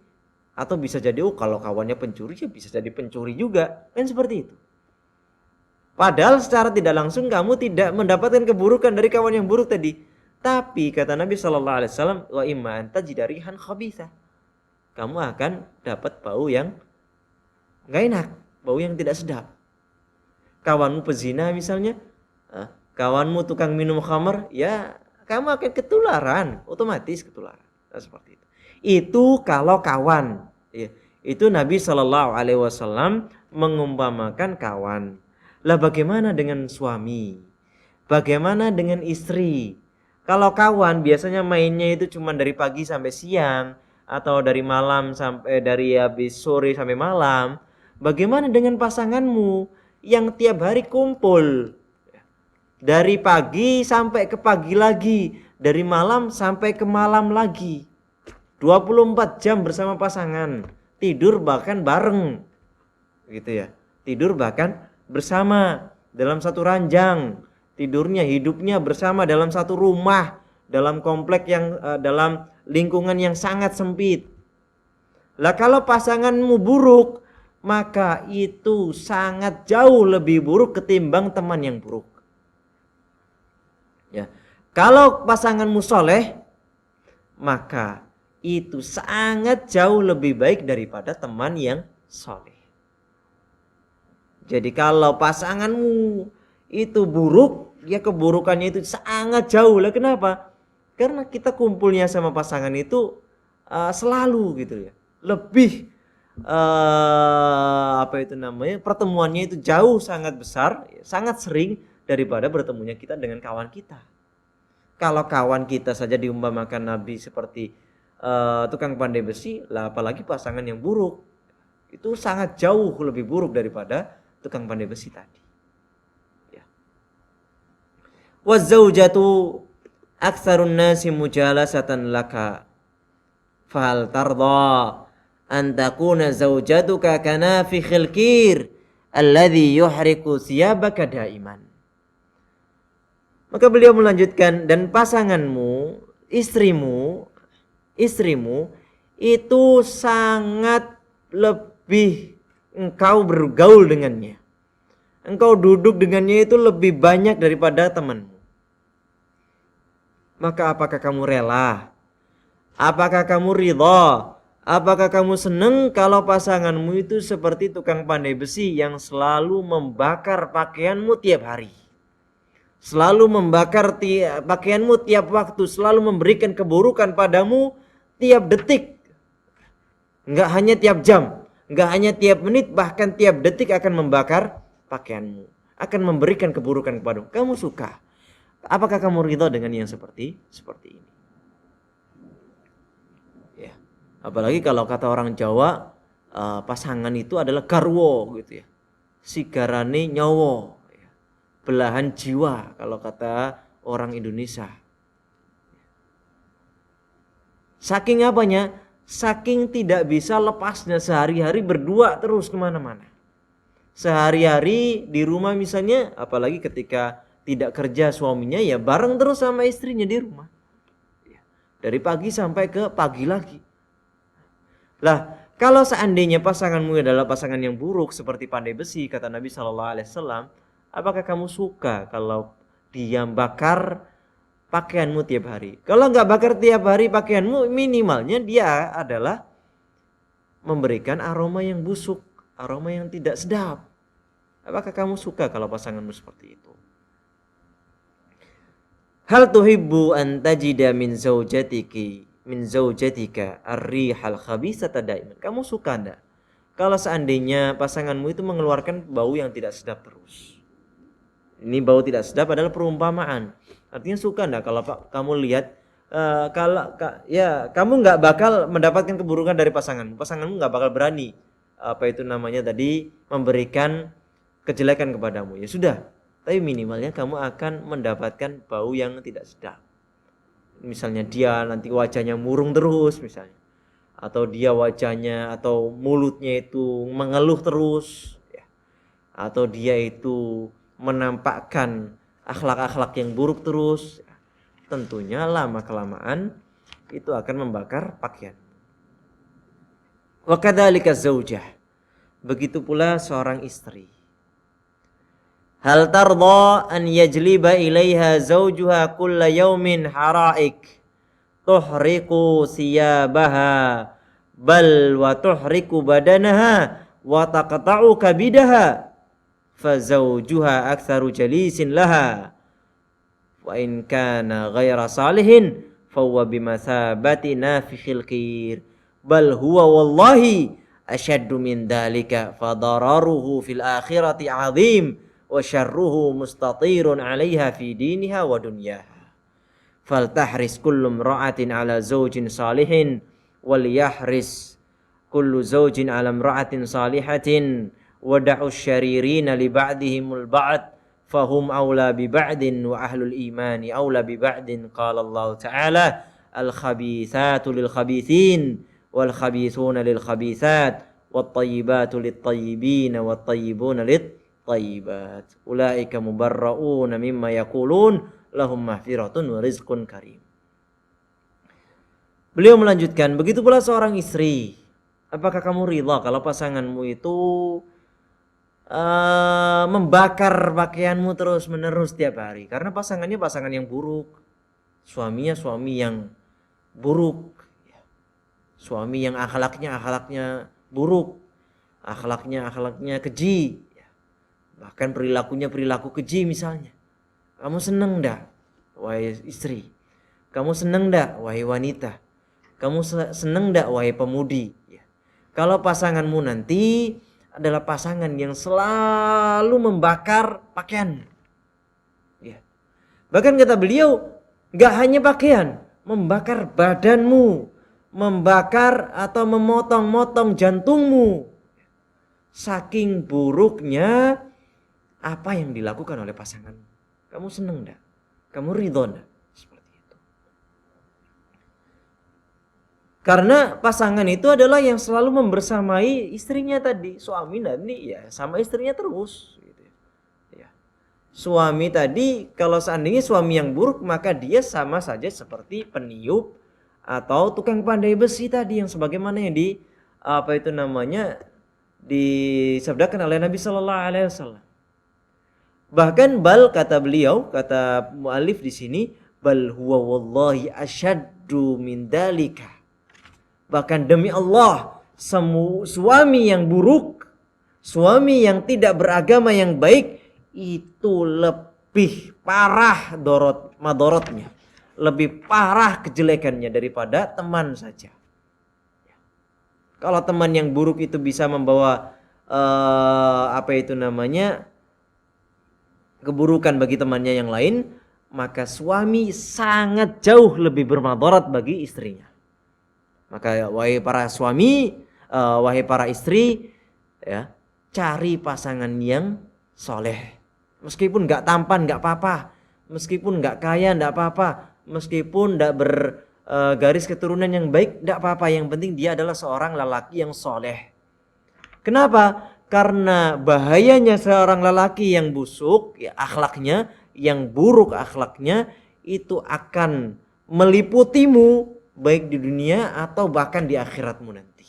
Atau bisa jadi kalau kawannya pencuri ya bisa jadi pencuri juga, kan seperti itu. Padahal secara tidak langsung kamu tidak mendapatkan keburukan dari kawan yang buruk tadi. Tapi kata Nabi sallallahu alaihi wasallam, wa imma anta jidarihan khabitha. Kamu akan dapat bau yang enggak enak, bau yang tidak sedap. Kawanmu pezina misalnya, kawanmu tukang minum khamar, ya kamu akan ketularan, otomatis ketularan. Nah, seperti itu. Itu kalau kawan, ya. Itu Nabi Shallallahu Alaihi Wasallam mengumpamakan kawan. Lah bagaimana dengan suami? Bagaimana dengan istri? Kalau kawan biasanya mainnya itu cuma dari pagi sampai siang atau dari habis sore sampai malam. Bagaimana dengan pasanganmu yang tiap hari kumpul? Dari pagi sampai ke pagi lagi, dari malam sampai ke malam lagi. 24 jam bersama pasangan, tidur bahkan bareng. Gitu ya. Tidur bahkan bersama dalam satu ranjang. Tidurnya, hidupnya bersama dalam satu rumah, dalam komplek yang dalam lingkungan yang sangat sempit. Lah kalau pasanganmu buruk, maka itu sangat jauh lebih buruk ketimbang teman yang buruk. Ya. Kalau pasanganmu soleh, maka itu sangat jauh lebih baik daripada teman yang soleh. Jadi kalau pasanganmu itu buruk, ya keburukannya itu sangat jauh lah. Kenapa? Karena kita kumpulnya sama pasangan itu selalu gitu ya. Lebih apa itu namanya, pertemuannya itu jauh sangat besar, sangat sering daripada bertemunya kita dengan kawan kita. Kalau kawan kita saja diumpamakan Nabi seperti tukang pandai besi, lah apalagi pasangan yang buruk. Itu sangat jauh lebih buruk daripada tukang pandai besi tadi. Ya. Wazzaujatu aktsarun nasi mujalasatan laka. Fahal tarda an takuna zaujatuka kanafikhil kir alladhi yuhriku thiyabaka daiman. Maka beliau melanjutkan, dan pasanganmu, istrimu itu sangat lebih engkau bergaul dengannya. Engkau duduk dengannya itu lebih banyak daripada temanmu. Maka apakah kamu rela? Apakah kamu ridha? Apakah kamu senang kalau pasanganmu itu seperti tukang pandai besi yang selalu membakar pakaianmu tiap hari? Selalu membakar pakaianmu tiap waktu, selalu memberikan keburukan padamu tiap detik. Enggak hanya tiap jam, enggak hanya tiap menit, bahkan tiap detik akan membakar pakaianmu, akan memberikan keburukan kepadamu. Kamu suka? Apakah kamu ridha dengan yang seperti ini? Ya. Apalagi kalau kata orang Jawa, pasangan itu adalah garwo gitu ya. Sigarane nyawa, ya. Belahan jiwa kalau kata orang Indonesia. Saking apanya? Saking tidak bisa lepasnya sehari-hari berdua terus kemana-mana. Sehari-hari di rumah misalnya, apalagi ketika tidak kerja suaminya, ya bareng terus sama istrinya di rumah. Dari pagi sampai ke pagi lagi. Lah, kalau seandainya pasanganmu adalah pasangan yang buruk seperti pandai besi, kata Nabi SAW, apakah kamu suka kalau dia bakar pakaianmu tiap hari? Kalau nggak bakar tiap hari pakaianmu, minimalnya dia adalah memberikan aroma yang busuk, aroma yang tidak sedap. Apakah kamu suka kalau pasanganmu seperti itu? Hal tuhibbu an tajida min zaujatika ar-rihal khabisata daiman. Kamu suka enggak kalau seandainya pasanganmu itu mengeluarkan bau yang tidak sedap terus? Ini bau tidak sedap adalah perumpamaan. Artinya suka enggak kalau kamu lihat kamu nggak bakal mendapatkan keburukan dari pasanganmu. Pasanganmu nggak bakal berani memberikan kejelekan kepadamu. Ya sudah. Tapi minimalnya kamu akan mendapatkan bau yang tidak sedap. Misalnya dia nanti wajahnya murung terus misalnya. Atau dia wajahnya atau mulutnya itu mengeluh terus. Ya. Atau dia itu menampakkan akhlak-akhlak yang buruk terus. Ya. Tentunya lama-kelamaan itu akan membakar pakaian. Wa kadzalika zaujah. Begitu pula seorang istri. Hal tarda an yajliba ilaiha zawjuha kulla yawmin haraik tuhriqu siyabaha bal wa tuhriqu badanaha wa taqta'u kabidaha fa zawjuha aktsaru jalisin laha wa in kana ghaira salihin fa huwa bimathabati nafikhil qir bal huwa wallahi ashaddu min dhalika fa dararuhu fil akhirati 'azim wa syarruhu mustatirun 'alaiha fi diniha wa dunyaha faltahris kullu imra'atin 'ala zawjin salihin wal yahris kullu zawjin 'ala imra'atin salihatin wa da'u syaririna li ba'dihimul ba'd fahum aula bi ba'din wa ahlul imani aula bi ba'din qala Allah ta'ala al khabithatu lil khabithin wal khabithuna lil khabithat wat tayyibatu lit tayyibin wat tayyibuna lit tayyibat ulaika mubarrauna mimma yaqulun lahum mahfiratun wa rizqun karim. Beliau melanjutkan, begitu pula seorang istri. Apakah kamu ridha kalau pasanganmu itu membakar pakaianmu terus menerus tiap hari? Karena pasangannya pasangan yang buruk, suaminya suami yang buruk. Suami yang akhlaknya buruk, akhlaknya keji, bahkan perilaku keji misalnya. Kamu seneng enggak, wahai istri? Kamu seneng enggak, wahai wanita? Kamu seneng enggak, wahai pemudi? Kalau pasanganmu nanti adalah pasangan yang selalu membakar pakaian. Bahkan kata beliau, enggak hanya pakaian, membakar badanmu, membakar atau memotong-motong jantungmu. Saking buruknya apa yang dilakukan oleh pasangan. Kamu seneng enggak? Kamu ridho enggak? Seperti itu. Karena pasangan itu adalah yang selalu membersamai istrinya tadi. Suami nanti ya sama istrinya terus. Suami tadi, kalau seandainya suami yang buruk, maka dia sama saja seperti peniup atau tukang pandai besi tadi, yang sebagaimana yang disabdakan oleh Nabi Sallallahu Alaihi Wasallam. Bahkan kata beliau, kata mu'alif di sini, bal huwa wallahi asyaddu min dalika. Bahkan demi Allah, suami yang buruk, suami yang tidak beragama yang baik, itu lebih parah madorotnya, lebih parah kejelekannya daripada teman saja. Kalau teman yang buruk itu bisa membawa keburukan bagi temannya yang lain, maka suami sangat jauh lebih bermadarat bagi istrinya. Maka wahai para suami, wahai para istri, ya, cari pasangan yang soleh. Meskipun gak tampan gak apa-apa, meskipun gak kaya gak apa-apa, meskipun gak bergaris keturunan yang baik gak apa-apa, yang penting dia adalah seorang lelaki yang soleh. Kenapa? Karena bahayanya seorang lelaki yang busuk ya akhlaknya, yang buruk akhlaknya, itu akan meliputimu baik di dunia atau bahkan di akhiratmu nanti.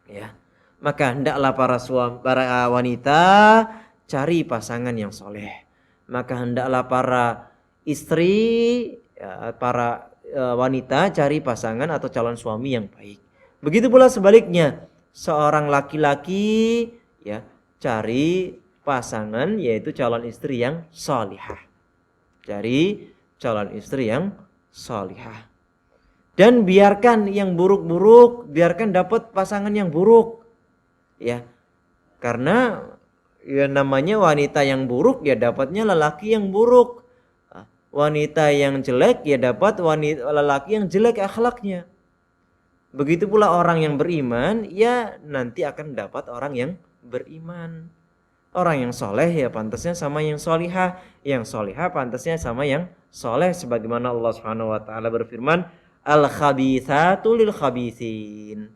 Ya. Maka hendaklah para wanita cari pasangan yang soleh. Maka hendaklah para istri, ya, para wanita cari pasangan atau calon suami yang baik. Begitu pula sebaliknya, seorang laki-laki ya cari pasangan yaitu calon istri yang solihah. Cari calon istri yang solihah. Dan biarkan yang buruk-buruk, biarkan dapat pasangan yang buruk. Ya. Karena ya namanya wanita yang buruk ya dapatnya lelaki yang buruk. Wanita yang jelek ya dapat lelaki yang jelek akhlaknya. Begitu pula orang yang beriman ya nanti akan dapat orang yang beriman. Orang yang soleh ya pantasnya sama yang solihah, yang solihah pantasnya sama yang soleh, sebagaimana Allah Subhanahu wa taala berfirman, al-khabithatu lil khabithin.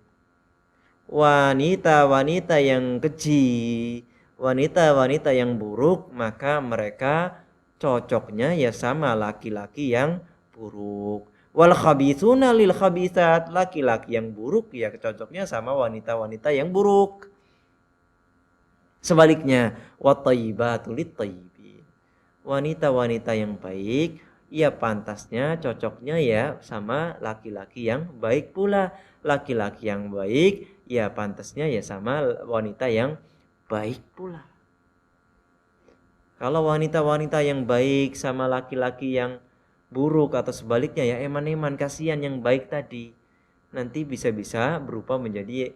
Wanita-wanita yang keji, wanita-wanita yang buruk, maka mereka cocoknya ya sama laki-laki yang buruk. Wal khabithuna lil khabithat, laki-laki yang buruk ya cocoknya sama wanita-wanita yang buruk. Sebaliknya, wat thayyibatu lit thayyibin. Wanita-wanita yang baik ya pantasnya cocoknya ya sama laki-laki yang baik pula. Laki-laki yang baik ya pantasnya ya sama wanita yang baik pula. Kalau wanita-wanita yang baik sama laki-laki yang buruk atau sebaliknya ya eman-eman, kasihan yang baik tadi. Nanti bisa-bisa berubah menjadi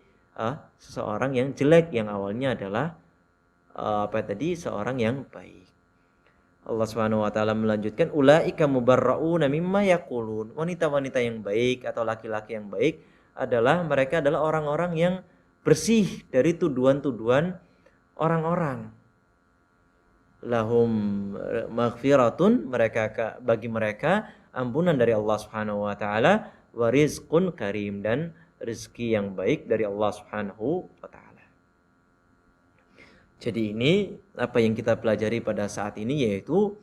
seseorang yang jelek yang awalnya adalah seorang yang baik. Allah Subhanahu wa taala melanjutkan, ulaika mubarrauna mimma yaqulun. Wanita-wanita yang baik atau laki-laki yang baik mereka adalah orang-orang yang bersih dari tuduhan-tuduhan orang-orang. Lahum maghfiratun, bagi mereka ampunan dari Allah Subhanahu wa taala, wa rizqun karim, dan rezeki yang baik dari Allah Subhanahu wa taala. Jadi ini apa yang kita pelajari pada saat ini, yaitu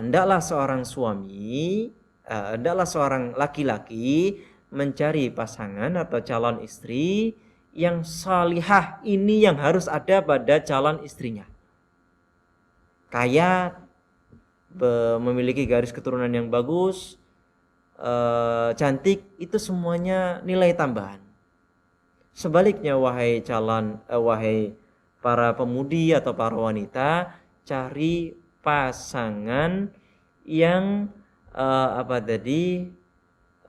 hendaklah seorang suami, hendaklah seorang laki-laki mencari pasangan atau calon istri yang salihah. Ini yang harus ada pada calon istrinya. Kaya, memiliki garis keturunan yang bagus, cantik, itu semuanya nilai tambahan. Sebaliknya wahai para pemudi atau para wanita, cari pasangan yang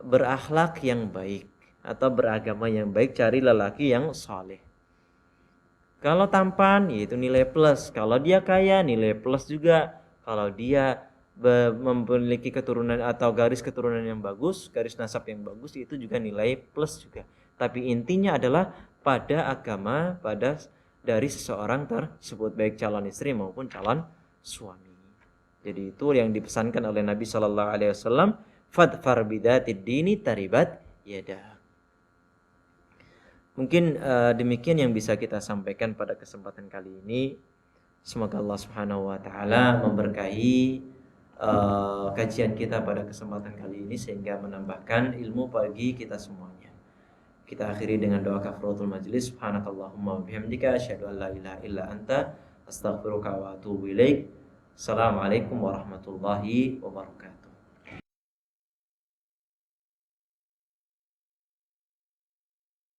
berakhlak yang baik atau beragama yang baik, cari lelaki yang saleh. Kalau tampan, yaitu nilai plus. Kalau dia kaya, nilai plus juga. Kalau dia memiliki keturunan atau garis keturunan yang bagus, garis nasab yang bagus, itu juga nilai plus juga. Tapi intinya adalah pada agama, dari seseorang tersebut, baik calon istri maupun calon suami. Jadi itu yang dipesankan oleh Nabi Shallallahu Alaihi Wasallam, fadfar bidatid dini taribat yada. Mungkin demikian yang bisa kita sampaikan pada kesempatan kali ini. Semoga Allah Subhanahu wa taala memberkahi kajian kita pada kesempatan kali ini sehingga menambahkan ilmu bagi kita semuanya. Kita akhiri dengan doa kafaratul majlis. Subhanakallahumma wa bihamdika asyhadu an la ilaha illa anta astaghfiruka wa atubu ilaik. Assalamualaikum warahmatullahi wabarakatuh.